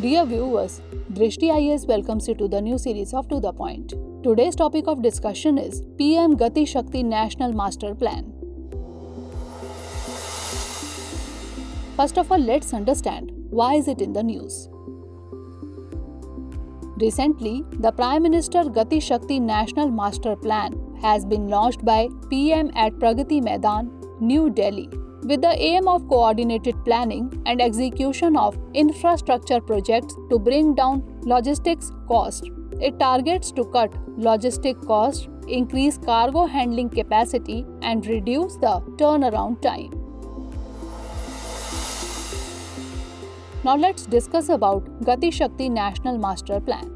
Dear viewers, Drishti IAS welcomes you to the new series of To The Point. Today's topic of discussion is PM Gati Shakti National Master Plan. First of all, let's understand why is it in the news. Recently, the Prime Minister Gati Shakti National Master Plan has been launched by PM at Pragati Maidan, New Delhi, with the aim of coordinated planning and execution of infrastructure projects to bring down logistics costs. It targets to cut logistic costs, increase cargo handling capacity, and reduce the turnaround time. Now let's discuss about Gati Shakti National Master Plan.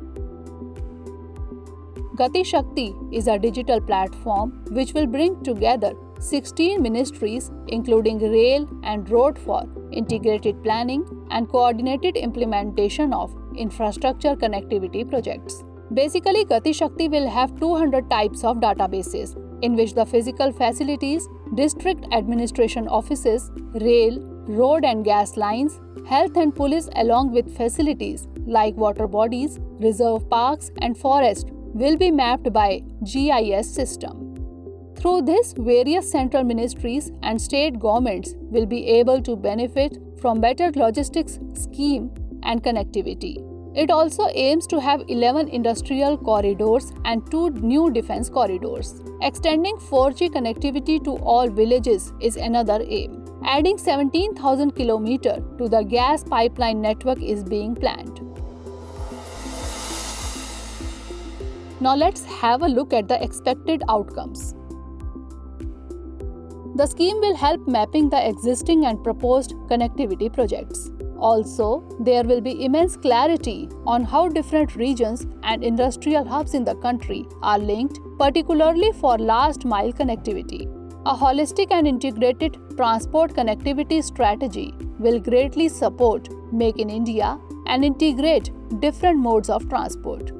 Gati Shakti is a digital platform which will bring together 16 ministries including rail and road for integrated planning and coordinated implementation of infrastructure connectivity projects. Basically, Gati Shakti will have 200 types of databases in which the physical facilities, district administration offices, rail, road and gas lines, health and police along with facilities like water bodies, reserve parks and forest will be mapped by GIS system. Through this, various central ministries and state governments will be able to benefit from better logistics scheme and connectivity. It also aims to have 11 industrial corridors and 2 new defense corridors. Extending 4G connectivity to all villages is another aim. Adding 17,000 km to the gas pipeline network is being planned. Now let's have a look at the expected outcomes. The scheme will help mapping the existing and proposed connectivity projects. Also, there will be immense clarity on how different regions and industrial hubs in the country are linked, particularly for last mile connectivity. A holistic and integrated transport connectivity strategy will greatly support Make in India and integrate different modes of transport.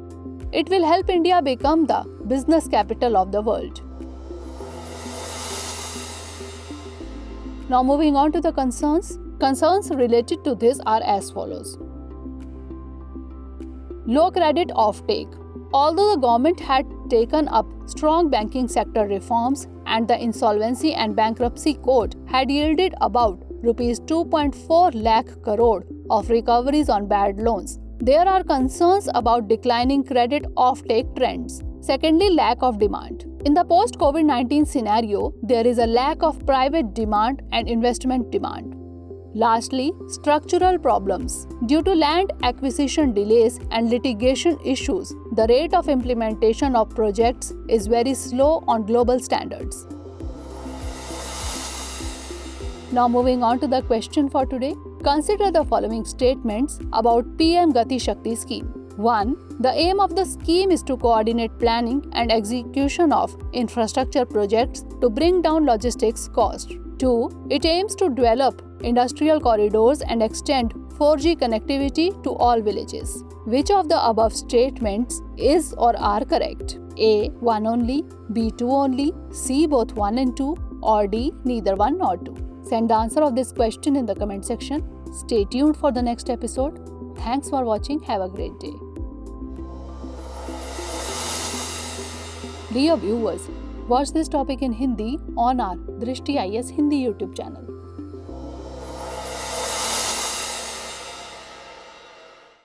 It will help India become the business capital of the world. Now moving on to the concerns. Concerns related to this are as follows. Low credit offtake. Although the government had taken up strong banking sector reforms and the Insolvency and Bankruptcy Code had yielded about Rs 2.4 lakh crore of recoveries on bad loans, there are concerns about declining credit offtake trends. Secondly, lack of demand. In the post-COVID-19 scenario, there is a lack of private demand and investment demand. Lastly, structural problems. Due to land acquisition delays and litigation issues, the rate of implementation of projects is very slow on global standards. Now moving on to the question for today. Consider the following statements about PM Gati Shakti scheme. 1. The aim of the scheme is to coordinate planning and execution of infrastructure projects to bring down logistics costs. 2. It aims to develop industrial corridors and extend 4G connectivity to all villages. Which of the above statements is or are correct? A. 1 only, B. 2 only, C. both 1 and 2, or D. neither 1 nor 2. Send the answer of this question in the comment section. Stay tuned for the next episode. Thanks for watching. Have a great day. Dear viewers, watch this topic in Hindi on our Drishti IAS Hindi YouTube channel.